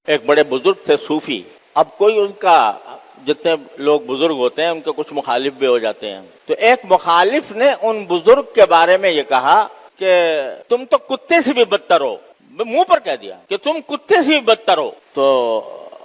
ایک بڑے بزرگ تھے صوفی. اب کوئی ان کا جتنے لوگ بزرگ ہوتے ہیں ان کے کچھ مخالف بھی ہو جاتے ہیں. تو ایک مخالف نے ان بزرگ کے بارے میں یہ کہا کہ تم تو کتے سے بھی بدتر ہو. منہ پر کہہ دیا کہ تم کتے سے بھی بدتر ہو. تو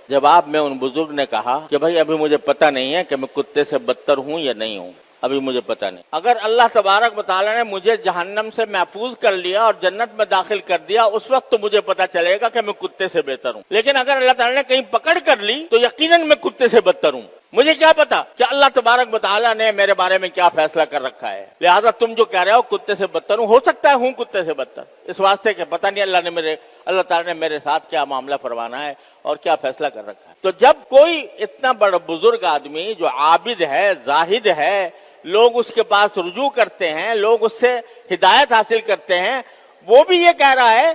جواب میں ان بزرگ نے کہا کہ بھائی ابھی مجھے پتہ نہیں ہے کہ میں کتے سے بدتر ہوں یا نہیں ہوں. ابھی مجھے پتہ نہیں. اگر اللہ تبارک و تعالیٰ نے مجھے جہنم سے محفوظ کر لیا اور جنت میں داخل کر دیا اس وقت تو مجھے پتہ چلے گا کہ میں کتے سے بہتر ہوں. لیکن اگر اللہ تعالیٰ نے کہیں پکڑ کر لی تو یقیناً میں کتے سے بدتر ہوں. مجھے کیا پتا کہ اللہ تبارک و تعالیٰ نے میرے بارے میں کیا فیصلہ کر رکھا ہے. لہذا تم جو کہہ رہے ہو کتے سے بدتر ہوں، ہو سکتا ہے ہوں کتے سے بدتر، اس واسطے کہ پتہ نہیں اللہ تعالیٰ نے میرے ساتھ کیا معاملہ فرمانا ہے اور کیا فیصلہ کر رکھا ہے. تو جب کوئی اتنا بڑا بزرگ آدمی جو عابد ہے، زاہد ہے، لوگ اس کے پاس رجوع کرتے ہیں، لوگ اس سے ہدایت حاصل کرتے ہیں، وہ بھی یہ کہہ رہا ہے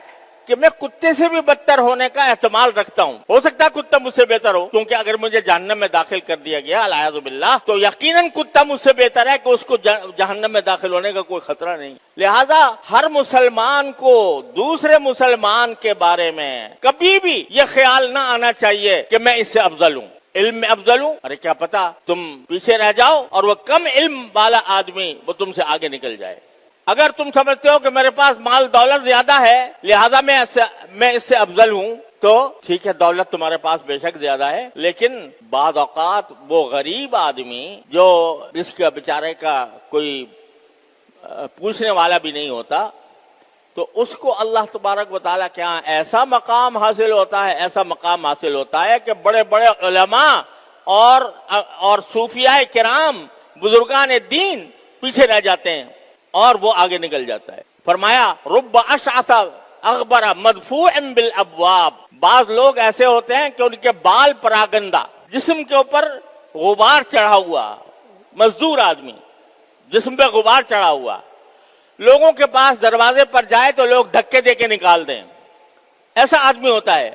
کہ میں کتے سے بھی بدتر ہونے کا احتمال رکھتا ہوں. ہو سکتا ہے کتا مجھ سے بہتر ہو، کیونکہ اگر مجھے جہنم میں داخل کر دیا گیا العیاذ باللہ تو یقیناً کتا مجھ سے بہتر ہے کہ اس کو جہنم میں داخل ہونے کا کوئی خطرہ نہیں. لہذا ہر مسلمان کو دوسرے مسلمان کے بارے میں کبھی بھی یہ خیال نہ آنا چاہیے کہ میں اس سے افضل ہوں، علم میں افضل ہوں. ارے کیا پتا تم پیچھے رہ جاؤ اور وہ کم علم والا آدمی وہ تم سے آگے نکل جائے. اگر تم سمجھتے ہو کہ میرے پاس مال دولت زیادہ ہے لہذا میں اس سے افضل ہوں تو ٹھیک ہے، دولت تمہارے پاس بے شک زیادہ ہے، لیکن بعض اوقات وہ غریب آدمی جو جس کا بیچارے کا کوئی پوچھنے والا بھی نہیں ہوتا تو اس کو اللہ تبارک و تعالیٰ کے ہاں ایسا مقام حاصل ہوتا ہے کہ بڑے بڑے علماء اور صوفیاء کرام بزرگان دین پیچھے رہ جاتے ہیں اور وہ آگے نکل جاتا ہے. فرمایا رب اشعث اغبر مدفوع بالابواب، بعض لوگ ایسے ہوتے ہیں کہ ان کے بال پراگندہ، جسم کے اوپر غبار چڑھا ہوا، مزدور آدمی جسم پہ غبار چڑھا ہوا، لوگوں کے پاس دروازے پر جائے تو لوگ دھکے دے کے نکال دیں، ایسا آدمی ہوتا ہے.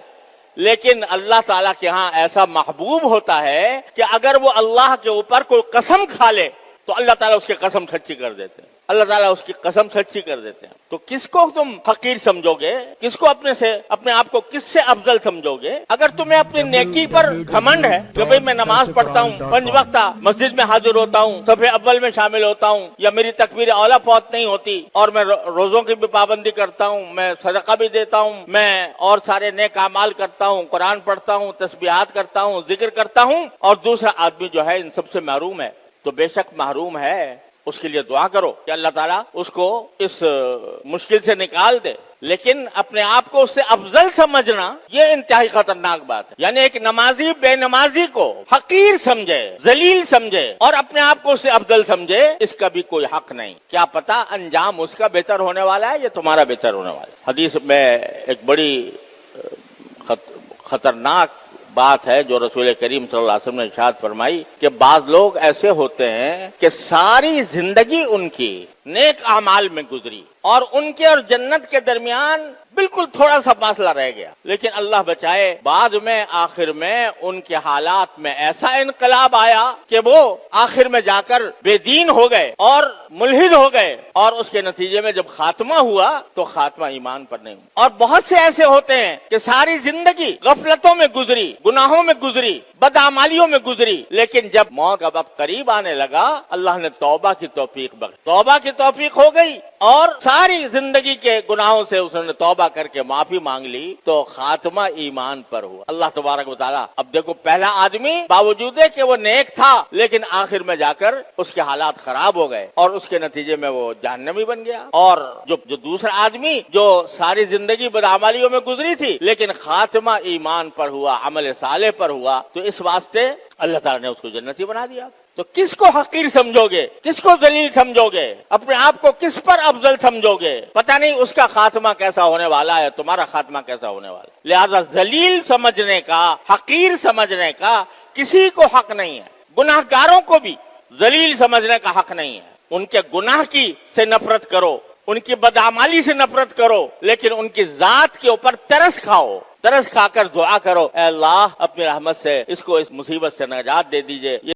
لیکن اللہ تعالیٰ کے ہاں ایسا محبوب ہوتا ہے کہ اگر وہ اللہ کے اوپر کوئی قسم کھا لے تو اللہ تعالیٰ اس کی قسم سچی کر دیتے ہیں. اللہ تعالیٰ اس کی قسم سچی کر دیتے ہیں. تو کس کو تم حقیر سمجھو گے؟ کس کو اپنے آپ کو کس سے افضل سمجھو گے؟ اگر تمہیں اپنی نیکی پر گھمنڈ ہے کہ بھئی میں نماز پڑھتا ہوں، 5 وقت مسجد میں حاضر ہوتا ہوں، صف اول میں شامل ہوتا ہوں، یا میری تکبیر اولیٰ فوت نہیں ہوتی، اور میں روزوں کی بھی پابندی کرتا ہوں، میں صدقہ بھی دیتا ہوں، میں اور سارے نیک اعمال کرتا ہوں، قرآن پڑھتا ہوں، تسبیحات کرتا ہوں، ذکر کرتا ہوں، اور دوسرا آدمی جو ہے ان سب سے محروم ہے، تو بے شک محروم ہے. اس کے لیے دعا کرو کہ اللہ تعالیٰ اس کو اس مشکل سے نکال دے. لیکن اپنے آپ کو اس سے افضل سمجھنا یہ انتہائی خطرناک بات ہے. یعنی ایک نمازی بے نمازی کو حقیر سمجھے، ذلیل سمجھے اور اپنے آپ کو اس سے افضل سمجھے، اس کا بھی کوئی حق نہیں. کیا پتا انجام اس کا بہتر ہونے والا ہے یا تمہارا بہتر ہونے والا ہے. حدیث میں ایک بڑی خطرناک بات ہے جو رسول کریم صلی اللہ علیہ وسلم نے ارشاد فرمائی کہ بعض لوگ ایسے ہوتے ہیں کہ ساری زندگی ان کی نیک اعمال میں گزری اور ان کے اور جنت کے درمیان بالکل تھوڑا سا فاصلہ رہ گیا، لیکن اللہ بچائے بعد میں آخر میں ان کے حالات میں ایسا انقلاب آیا کہ وہ آخر میں جا کر بے دین ہو گئے اور ملحد ہو گئے، اور اس کے نتیجے میں جب خاتمہ ہوا تو خاتمہ ایمان پر نہیں ہوا. اور بہت سے ایسے ہوتے ہیں کہ ساری زندگی غفلتوں میں گزری، گناہوں میں گزری، بدعمالیوں میں گزری، لیکن جب موت کا وقت قریب آنے لگا اللہ نے توبہ کی توفیق بخشی، توبہ کی توفیق ہو گئی اور ساری زندگی کے گناہوں سے اس نے توبہ کر کے معافی مانگ لی تو خاتمہ ایمان پر ہوا. اللہ تبارک و تعالیٰ اب دیکھو پہلا آدمی باوجود ہے کہ وہ نیک تھا لیکن آخر میں جا کر اس کے حالات خراب ہو گئے اور اس کے نتیجے میں وہ جہنمی بن گیا. اور جو دوسرا آدمی جو ساری زندگی بدعمالیوں میں گزری تھی لیکن خاتمہ ایمان پر ہوا، عمل صالح پر ہوا، تو اس واسطے اللہ تعالیٰ نے اس کو جنتی بنا دیا. تو کس کو حقیر سمجھو گے، کس کو ذلیل سمجھو گے، اپنے آپ کو کس پر افضل سمجھو گے؟ پتہ نہیں اس کا خاتمہ کیسا ہونے والا ہے، تمہارا خاتمہ کیسا ہونے والا ہے. لہذا ذلیل سمجھنے کا، حقیر سمجھنے کا کسی کو حق نہیں ہے. گناہ گاروں کو بھی ذلیل سمجھنے کا حق نہیں ہے. ان کے گناہ کی سے نفرت کرو، ان کی بدعمالی سے نفرت کرو، لیکن ان کی ذات کے اوپر ترس کھاؤ، ترس کھا کر دعا کرو، اے اللہ اپنی رحمت سے اس کو اس مصیبت سے نجات دے دیجئے.